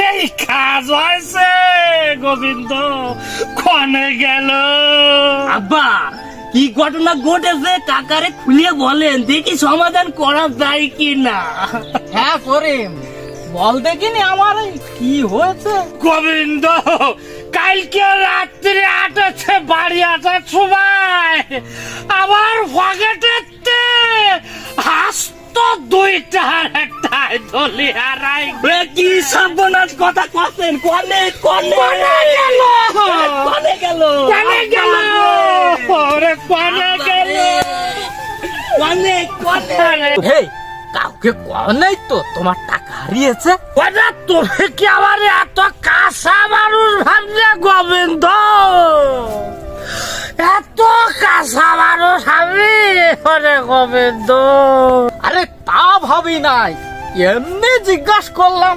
সেই কাজ হয়েছে গোবিন্দ, কনে গেল? আব্বা, কি ঘটনা ঘটেছে কাকারে খুলে বলেন, দেখি সমাধান করা যায় কি না। হ্যাঁ করিম, বল দেখিনি আমার কি হয়েছে। গোবিন্দ, কালকে রাত্রি 8টাতে বাড়ি আসার সময় আমার পকেটেতে হাসত 2টার একটাই ধলি হারাই কি সর্বনাশ কথা কছেন, কনে কনে গেল, কনে গেল, কনে গেল, ওরে কনে গেল, কনে কনে। হেই, কাউকে কনেই তো তোমার টাকা হারিয়েছে। ওটা তুমি কি আমার এত কাঁচা মানুষ ভাবলে গোবিন্দ? এত কাঁচা মানুষ আমি ওরে গোবিন্দ? আরে তা ভাবি নাই, এমনি জিজ্ঞাসা করলাম।